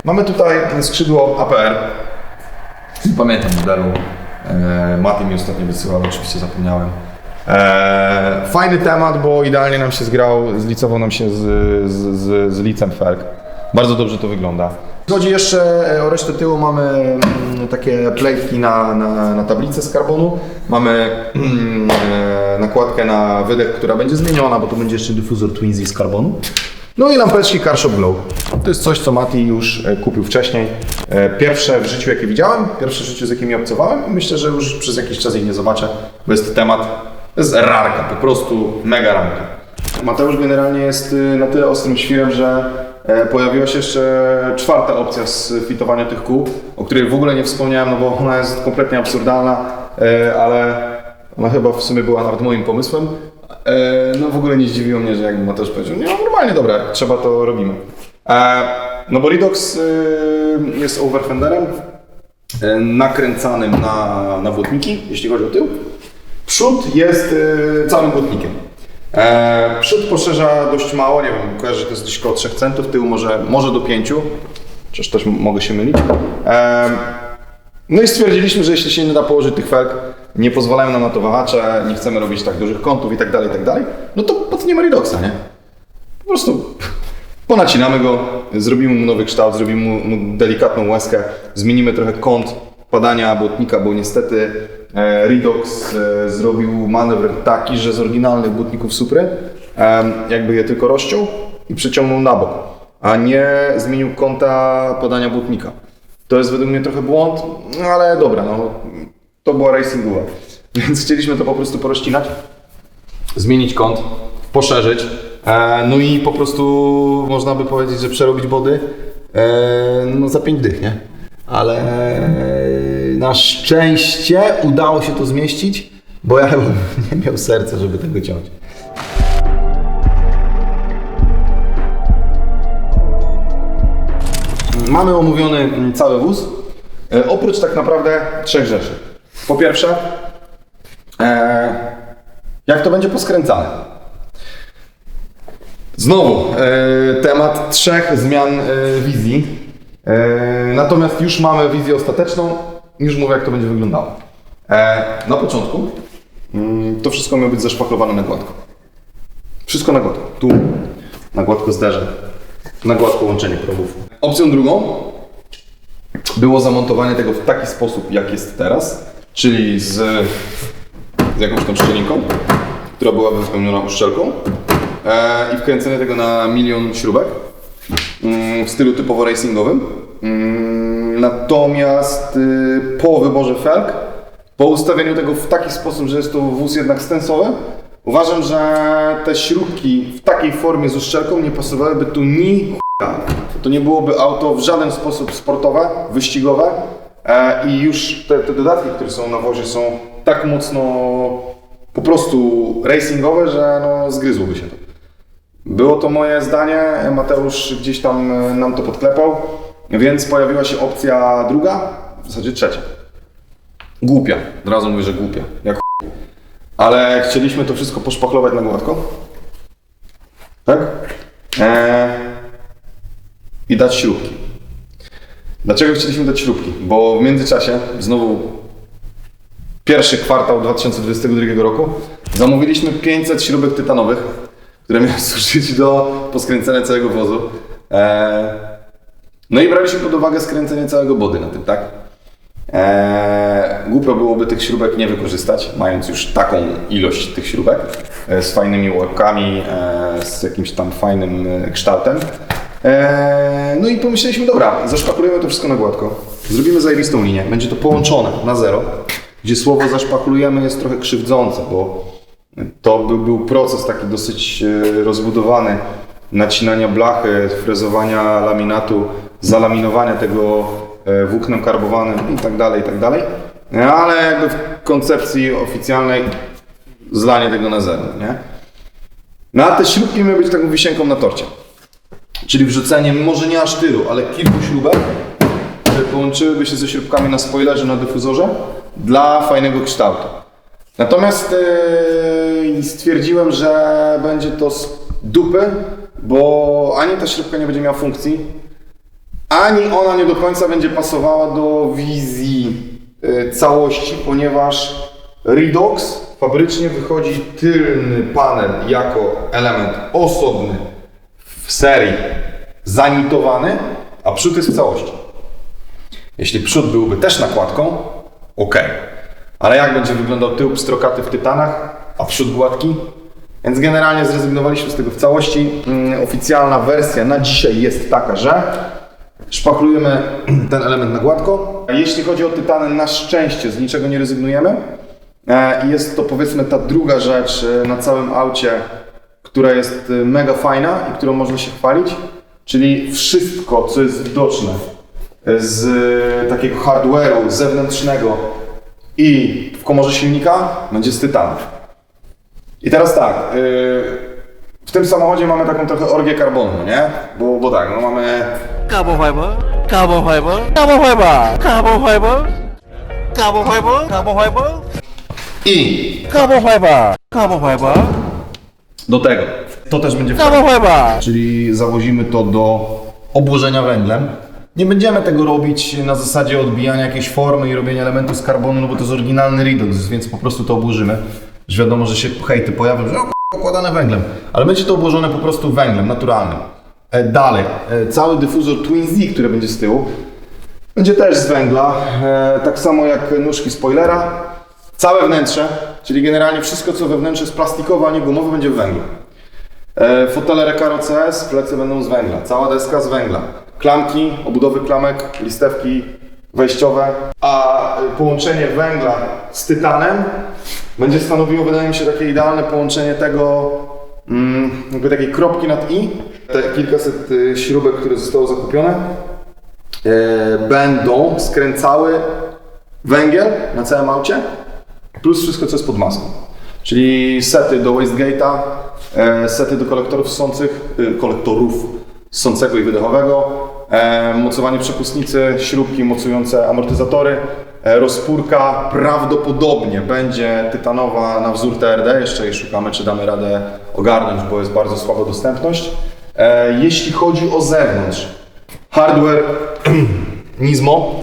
Mamy tutaj skrzydło APR. Pamiętam modelu. Mati mi ostatnio wysyłał, oczywiście zapomniałem. Fajny temat, bo idealnie nam się zgrał, zlicował nam się z licem Felg. Bardzo dobrze to wygląda. Chodzi jeszcze o resztę tyłu, mamy takie plejtki na tablicę z karbonu. Mamy nakładkę na wydech, która będzie zmieniona, bo tu będzie jeszcze dyfuzor Twinsy z karbonu. No i lampeczki Carshop Glow. To jest coś, co Mati już kupił wcześniej. Pierwsze w życiu, jakie widziałem, pierwsze w życiu, z jakimi obcowałem i myślę, że już przez jakiś czas ich nie zobaczę, bo jest temat, to jest rarka, po prostu mega rarka. Mateusz generalnie jest na tyle ostrym świrem, że pojawiła się jeszcze czwarta opcja z fitowania tych kół, o której w ogóle nie wspomniałem, no bo ona jest kompletnie absurdalna, ale ona chyba w sumie była nawet moim pomysłem. No w ogóle nie zdziwiło mnie, że jakby Mateusz powiedział, nie, no normalnie, dobra, jak trzeba, to robimy. No bo Redox jest overfenderem nakręcanym na błotniki, jeśli chodzi o tył. Przód jest całym błotnikiem. Przód poszerza dość mało, nie wiem, kojarzę, że to jest gdzieś około 3 centów, tył może do 5, chociaż też mogę się mylić. No i stwierdziliśmy, że jeśli się nie da położyć tych felg, nie pozwalają nam na to wahacze, nie chcemy robić tak dużych kątów i tak dalej, no to potniemy Redoxa, nie? Po prostu ponacinamy go, zrobimy mu nowy kształt, zrobimy mu delikatną łezkę, zmienimy trochę kąt padania błotnika, bo niestety Redox zrobił manewr taki, że z oryginalnych błotników Supry jakby je tylko rozciął i przeciągnął na bok, a nie zmienił kąta podania błotnika. To jest według mnie trochę błąd, no ale dobra, no to była racingowa, więc chcieliśmy to po prostu porozcinać, zmienić kąt, poszerzyć, no i po prostu można by powiedzieć, że przerobić body no za 5 dych, nie? Ale na szczęście udało się to zmieścić, bo ja chyba nie miał serca, żeby tego ciąć. Mamy omówiony cały wóz, oprócz tak naprawdę 3 rzeczy. Po pierwsze, jak to będzie poskręcane. Znowu temat 3 zmian wizji. Natomiast już mamy wizję ostateczną, już mówię, jak to będzie wyglądało. Na początku to wszystko miało być zaszpachlowane na gładko. Wszystko na gładko. Tu na gładko zderzeń, na gładko łączenie progów. Opcją drugą było zamontowanie tego w taki sposób, jak jest teraz, czyli z jakąś tam szczelinką, która była wypełniona uszczelką i wkręcenie tego na 1 000 000 śrubek w stylu typowo racingowym. Natomiast po wyborze felg, po ustawieniu tego w taki sposób, że jest to wóz jednak stensowy, uważam, że te śrubki w takiej formie z uszczelką nie pasowałyby tu ni chuja. To nie byłoby auto w żaden sposób sportowe, wyścigowe i już te dodatki, które są na wozie, są tak mocno po prostu racingowe, że no, zgryzłoby się to. Było to moje zdanie, Mateusz gdzieś tam nam to podklepał, więc pojawiła się opcja druga, w zasadzie trzecia. Głupia, od razu mówię, że głupia, jak chuj. Ale chcieliśmy to wszystko poszpachlować na gładko, tak? I dać śrubki. Dlaczego chcieliśmy dać śrubki? Bo w międzyczasie, znowu pierwszy kwartał 2022 roku, zamówiliśmy 500 śrubek tytanowych, które miały służyć do poskręcenia całego wozu. No i braliśmy pod uwagę skręcenie całego body na tym, tak? Głupio byłoby tych śrubek nie wykorzystać, mając już taką ilość tych śrubek z fajnymi łapkami, z jakimś tam fajnym kształtem. No i pomyśleliśmy, dobra, zaszpaklujemy to wszystko na gładko, zrobimy zajebistą linię, będzie to połączone na zero, gdzie słowo zaszpaklujemy jest trochę krzywdzące, bo to był proces taki dosyć rozbudowany, nacinania blachy, frezowania laminatu, zalaminowania tego włóknem karbowanym i tak dalej, ale jakby w koncepcji oficjalnej zlanie tego na zero, nie? No a te śrubki miały być taką wisienką na torcie. Czyli wrzucenie może nie aż tylu, ale kilku śrubek, które połączyłyby się ze śrubkami na spoilerze, na dyfuzorze dla fajnego kształtu. Natomiast stwierdziłem, że będzie to z dupy, bo ani ta śrubka nie będzie miała funkcji, ani ona nie do końca będzie pasowała do wizji całości, ponieważ Redox fabrycznie wychodzi tylny panel jako element osobny w serii zanitowany, a przód jest w całości. Jeśli przód byłby też nakładką, ok. Ale jak będzie wyglądał tył pstrokaty w tytanach, a przód gładki? Więc generalnie zrezygnowaliśmy z tego w całości. Oficjalna wersja na dzisiaj jest taka, że szpachlujemy ten element na gładko. Jeśli chodzi o tytany, na szczęście z niczego nie rezygnujemy. I jest to powiedzmy ta druga rzecz na całym aucie, która jest mega fajna i którą można się chwalić. Czyli wszystko, co jest widoczne z takiego hardware'u zewnętrznego i w komorze silnika, będzie z tytanu. I teraz tak, w tym samochodzie mamy taką trochę orgię karbonu, nie? Bo tak, no mamy... Carbon fiber, carbon fiber, carbon fiber, carbon fiber, carbon fiber, carbon fiber, I carbon fiber, carbon fiber, do tego, to też będzie carbon fiber. czyli zawozimy to do obłożenia węglem. Nie będziemy tego robić na zasadzie odbijania jakiejś formy i robienia elementów z karbonu, no bo to jest oryginalny Redox, więc po prostu to obłożymy. Już wiadomo, że się hejty pojawią, że okładane węglem, ale będzie to obłożone po prostu węglem naturalnym. Dalej, cały dyfuzor Twin Z, który będzie z tyłu, będzie też z węgla, tak samo jak nóżki spoilera. Całe wnętrze, czyli generalnie wszystko co we wnętrzu jest plastikowe, a nie gumowe, będzie w węglu. Fotele Recaro CS, plecy będą z węgla, cała deska z węgla. Klamki, obudowy klamek, listewki wejściowe, a połączenie węgla z tytanem będzie stanowiło, wydaje mi się, takie idealne połączenie tego, jakby takiej kropki nad i. Te kilkaset śrubek, które zostało zakupione, będą skręcały węgiel na całym aucie, plus wszystko, co jest pod maską. Czyli sety do wastegate'a, sety do kolektorów ssącego i wydechowego, mocowanie przepustnicy, śrubki mocujące amortyzatory, rozpórka prawdopodobnie będzie tytanowa na wzór TRD, jeszcze jej szukamy, czy damy radę ogarnąć, bo jest bardzo słaba dostępność. Jeśli chodzi o zewnątrz, hardware Nismo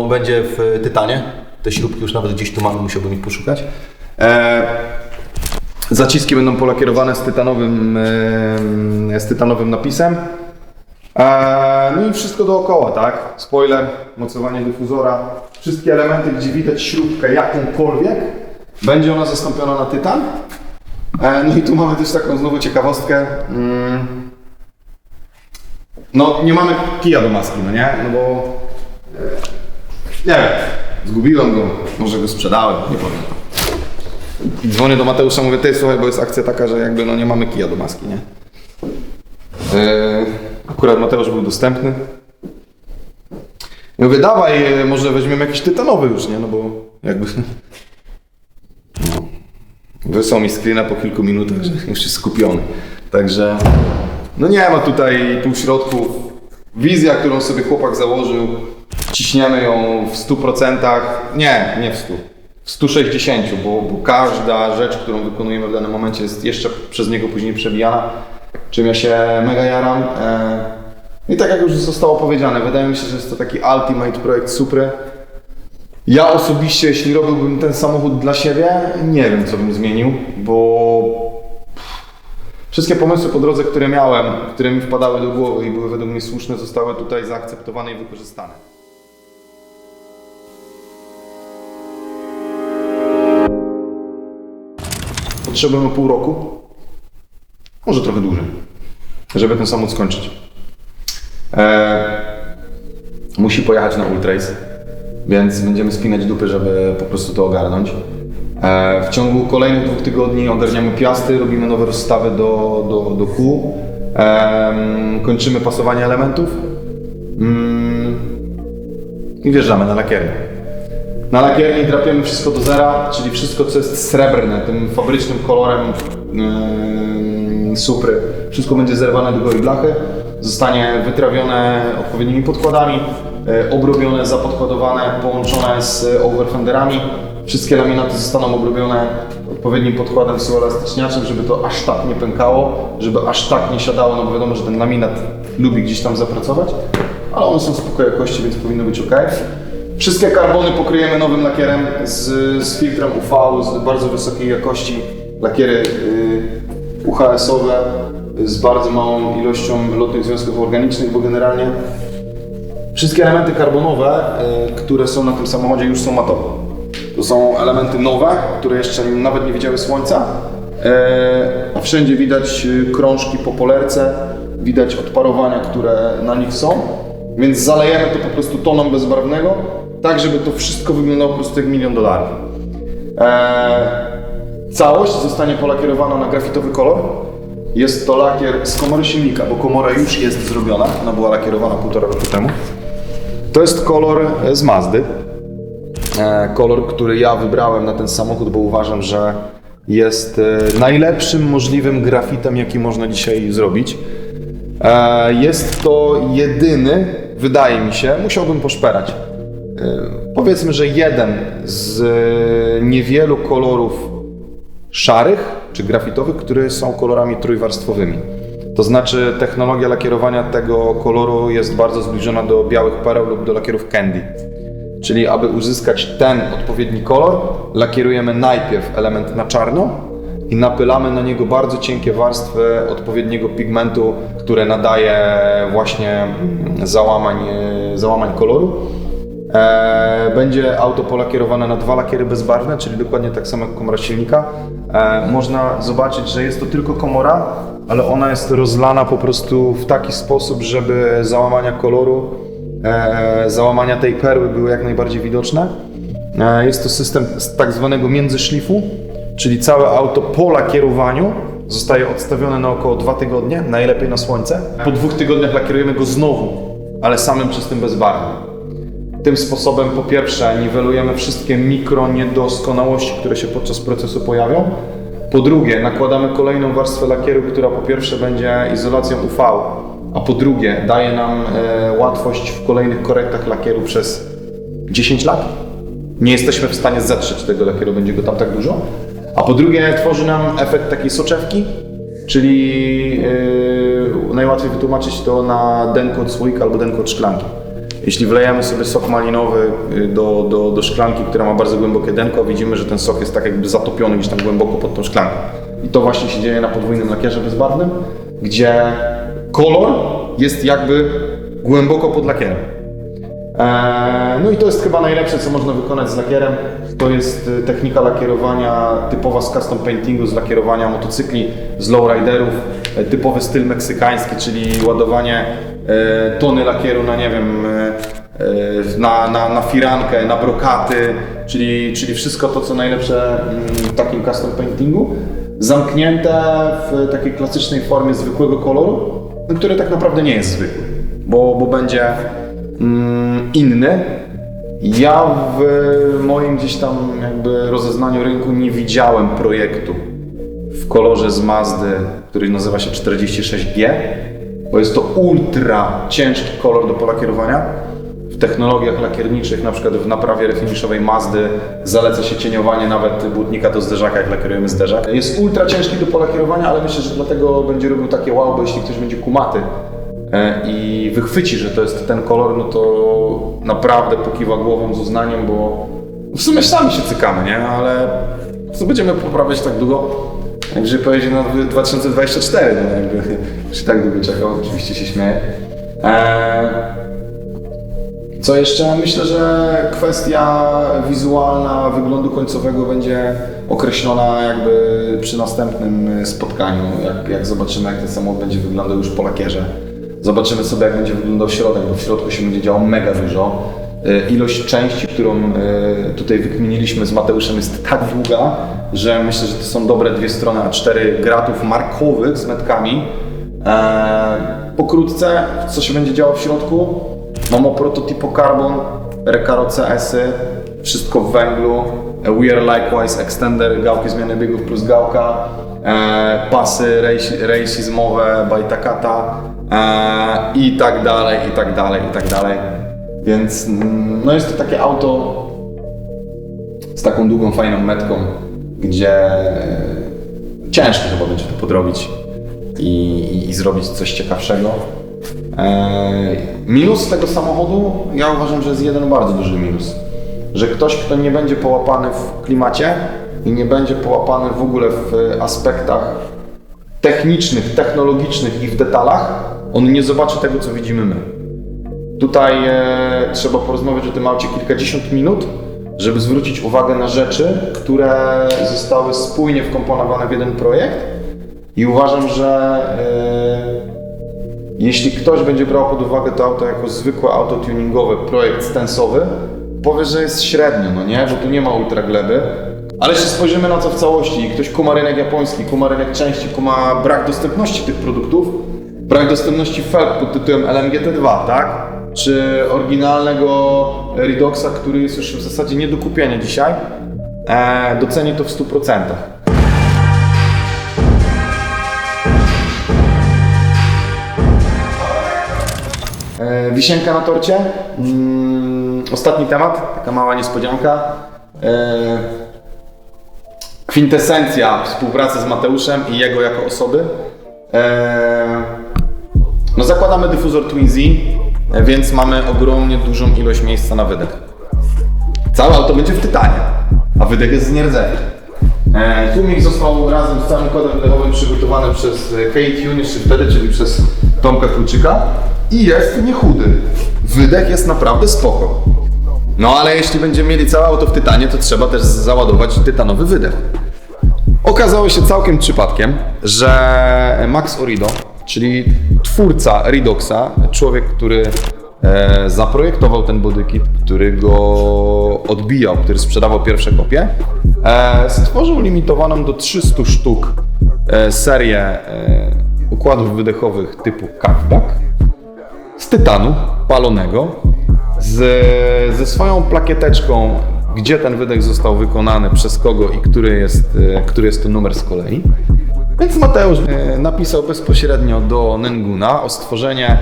będzie w tytanie, te śrubki już nawet gdzieś tu mamy, musiałbym ich poszukać. Zaciski będą polakierowane z tytanowym napisem. No i wszystko dookoła, tak? Spoiler, mocowanie dyfuzora, wszystkie elementy, gdzie widać śrubkę jakąkolwiek, będzie ona zastąpiona na tytan. No i tu mamy też taką znowu ciekawostkę. No nie mamy kija do maski, no nie? No bo... nie wiem, zgubiłem go, może go sprzedałem, nie pamiętam. Dzwonię do Mateusza, mówię, ty słuchaj, bo jest akcja taka, że jakby no nie mamy kija do maski, nie? Akurat Mateusz był dostępny. Ja mówię, dawaj, może weźmiemy jakiś tytanowy już, nie? No bo jakby... No. Wysłał mi screena po kilku minutach, że już jest skupiony. Także... no nie ma tutaj półśrodków. Wizja, którą sobie chłopak założył, ciśniemy ją w 100%. Nie w 100. W 160, bo każda rzecz, którą wykonujemy w danym momencie jest jeszcze przez niego później przebijana, czym ja się mega jaram. I tak jak już zostało powiedziane, wydaje mi się, że jest to taki ultimate projekt Supry. Ja osobiście, jeśli robiłbym ten samochód dla siebie, nie wiem, co bym zmienił, bo wszystkie pomysły po drodze, które miałem, które mi wpadały do głowy i były według mnie słuszne, zostały tutaj zaakceptowane i wykorzystane. Potrzebujemy pół roku, może trochę dłużej, żeby ten samochód skończyć. Musi pojechać na Ultrace, więc będziemy spinać dupy, żeby po prostu to ogarnąć. W ciągu kolejnych 2 tygodni ogarniamy piasty, robimy nowe rozstawy do kół, kończymy pasowanie elementów i wjeżdżamy na lakiernię. Na lakierni drapiemy wszystko do zera, czyli wszystko, co jest srebrne, tym fabrycznym kolorem Supry. Wszystko będzie zerwane do gołej blachy, zostanie wytrawione odpowiednimi podkładami, obrobione, zapodkładowane, połączone z overfenderami. Wszystkie laminaty zostaną obrobione odpowiednim podkładem suelastyczniaczem, żeby to aż tak nie pękało, żeby aż tak nie siadało, no bo wiadomo, że ten laminat lubi gdzieś tam zapracować, ale one są spoko jakości, więc powinno być ok. Wszystkie karbony pokryjemy nowym lakierem z filtrem UV, z bardzo wysokiej jakości. Lakiery UHS-owe z bardzo małą ilością lotnych związków organicznych, bo generalnie wszystkie elementy karbonowe, które są na tym samochodzie, już są matowe. To są elementy nowe, które jeszcze nawet nie widziały słońca a wszędzie widać krążki po polerce, widać odparowania, które na nich są, więc zalejemy to po prostu toną bezbarwnego, tak żeby to wszystko wyglądało po prostu jak $1 000 000. Całość zostanie polakierowana na grafitowy kolor. Jest to lakier z komory silnika, bo komora już jest zrobiona, ona była lakierowana 1,5 roku temu. To jest kolor z Mazdy. Kolor, który ja wybrałem na ten samochód, bo uważam, że jest najlepszym możliwym grafitem, jaki można dzisiaj zrobić. Jest to jedyny, wydaje mi się, musiałbym poszperać. Powiedzmy, że jeden z niewielu kolorów szarych czy grafitowych, które są kolorami trójwarstwowymi. To znaczy technologia lakierowania tego koloru jest bardzo zbliżona do białych pereł lub do lakierów candy. Czyli aby uzyskać ten odpowiedni kolor, lakierujemy najpierw element na czarno i napylamy na niego bardzo cienkie warstwy odpowiedniego pigmentu, które nadaje właśnie załamań koloru. Będzie auto polakierowane na 2 lakiery bezbarwne, czyli dokładnie tak samo jak komora silnika. Można zobaczyć, że jest to tylko komora, ale ona jest rozlana po prostu w taki sposób, żeby załamania koloru, załamania tej perły były jak najbardziej widoczne. Jest to system tak zwanego międzyszlifu, czyli całe auto po lakierowaniu zostaje odstawione na około 2 tygodnie, najlepiej na słońce. Po 2 tygodniach lakierujemy go znowu, ale samym czystym bezbarwnym. Tym sposobem po pierwsze niwelujemy wszystkie mikro niedoskonałości, które się podczas procesu pojawią. Po drugie nakładamy kolejną warstwę lakieru, która po pierwsze będzie izolacją UV, a po drugie daje nam łatwość w kolejnych korektach lakieru przez 10 lat. Nie jesteśmy w stanie zetrzeć tego lakieru, będzie go tam tak dużo. A po drugie tworzy nam efekt takiej soczewki, czyli najłatwiej wytłumaczyć to na denko od słoika albo denko od szklanki. Jeśli wlejemy sobie sok malinowy do szklanki, która ma bardzo głębokie denko, widzimy, że ten sok jest tak jakby zatopiony gdzieś tam głęboko pod tą szklanką. I to właśnie się dzieje na podwójnym lakierze bezbarwnym, gdzie kolor jest jakby głęboko pod lakierem. No i to jest chyba najlepsze, co można wykonać z lakierem. To jest technika lakierowania typowa z custom paintingu, z lakierowania motocykli, z lowriderów, typowy styl meksykański, czyli ładowanie tony lakieru na, nie wiem, na firankę, na brokaty, czyli wszystko to, co najlepsze w takim custom paintingu, zamknięte w takiej klasycznej formie zwykłego koloru, który tak naprawdę nie jest zwykły, bo będzie inny. Ja w moim gdzieś tam jakby rozeznaniu rynku nie widziałem projektu w kolorze z Mazdy, który nazywa się 46G, bo jest to ultra ciężki kolor do polakierowania. W technologiach lakierniczych, na przykład w naprawie refiniszowej Mazdy, zaleca się cieniowanie nawet błotnika do zderzaka, jak lakierujemy zderzak. Jest ultra ciężki do polakierowania, ale myślę, że dlatego będzie robił takie wow, bo jeśli ktoś będzie kumaty i wychwyci, że to jest ten kolor, no to naprawdę pokiwa głową z uznaniem, bo w sumie sami się cykamy, nie? Ale co będziemy poprawiać tak długo? Jakże pojedzie na 2024, no jakby już tak długo czekał, oczywiście się śmieję. Co jeszcze? Myślę, że kwestia wizualna wyglądu końcowego będzie określona jakby przy następnym spotkaniu, jak zobaczymy, jak ten samochód będzie wyglądał już po lakierze. Zobaczymy sobie, jak będzie wyglądał środek, bo w środku się będzie działo mega dużo. Ilość części, którą tutaj wykminiliśmy z Mateuszem, jest tak długa, że myślę, że to są dobre 2 strony A4 gratów markowych z metkami. Pokrótce, co się będzie działo w środku? Mamy prototypo Carbon, Recaro CS-y, wszystko w węglu, We Are Likewise Extender, gałki zmiany biegów plus gałka, pasy racismowe by Takata i tak dalej, i tak dalej, i tak dalej. Więc no jest to takie auto z taką długą, fajną metką, gdzie ciężko chyba będzie to podrobić i zrobić coś ciekawszego. Minus tego samochodu, ja uważam, że jest jeden bardzo duży minus. Że ktoś, kto nie będzie połapany w klimacie i nie będzie połapany w ogóle w aspektach technicznych, technologicznych i w detalach, on nie zobaczy tego, co widzimy my. Tutaj trzeba porozmawiać o tym aucie kilkadziesiąt minut, żeby zwrócić uwagę na rzeczy, które zostały spójnie wkomponowane w jeden projekt i uważam, że jeśli ktoś będzie brał pod uwagę to auto jako zwykłe auto tuningowe, projekt stensowy, powie, że jest średnio, no nie? Bo tu nie ma ultra gleby. Ale jeśli spojrzymy na to w całości i ktoś kuma rynek japoński, kuma rynek części, kuma brak dostępności tych produktów, brak dostępności felg pod tytułem LMGT2, tak? Czy oryginalnego Redoxa, który jest już w zasadzie nie do kupienia dzisiaj, doceni to w 100%. Wisienka na torcie. Ostatni temat, taka mała niespodzianka. Kwintesencja współpracy z Mateuszem i jego jako osoby. No zakładamy dyfuzor Twin Z, więc mamy ogromnie dużą ilość miejsca na wydech. Całe auto będzie w tytanie, a wydech jest z nierdzenia. Tłumik został razem z całym kodem wydechowym przygotowany przez K-Tune jeszcze wtedy, czyli przez Tomka Kulczyka i jest niechudy. Wydech jest naprawdę spoko. No ale jeśli będziemy mieli całe auto w tytanie, to trzeba też załadować tytanowy wydech. Okazało się całkiem przypadkiem, że Max Orido, czyli twórca Redoxa, człowiek, który zaprojektował ten bodykit, który go odbijał, który sprzedawał pierwsze kopie, stworzył limitowaną do 300 sztuk serię układów wydechowych typu cutback z tytanu palonego, ze swoją plakieteczką, gdzie ten wydech został wykonany, przez kogo i który jest to numer z kolei. Więc Mateusz napisał bezpośrednio do Nenguna o stworzenie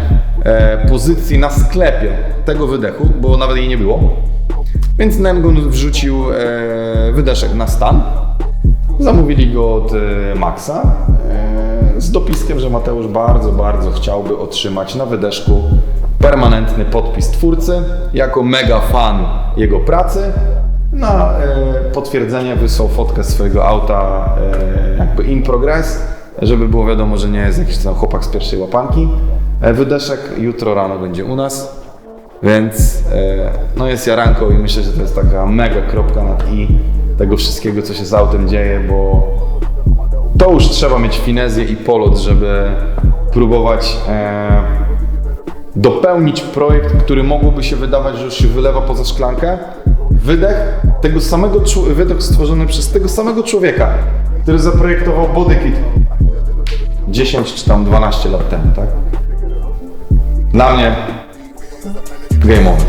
pozycji na sklepie tego wydechu, bo nawet jej nie było. Więc Nengun wrzucił wydeszek na stan. Zamówili go od Maxa z dopiskiem, że Mateusz bardzo, bardzo chciałby otrzymać na wydeszku permanentny podpis twórcy, jako mega fan jego pracy. Na potwierdzenie wysłał fotkę swojego auta jakby in progress, żeby było wiadomo, że nie jest jakiś tam chłopak z pierwszej łapanki. Wydeszek jutro rano będzie u nas, więc no jest jaranko i myślę, że to jest taka mega kropka nad i tego wszystkiego, co się z autem dzieje, bo to już trzeba mieć finezję i polot, żeby próbować dopełnić projekt, który mogłoby się wydawać, że już się wylewa poza szklankę. Wydech stworzony przez tego samego człowieka, który zaprojektował bodykit 10 czy tam 12 lat temu, tak? Dla mnie game over.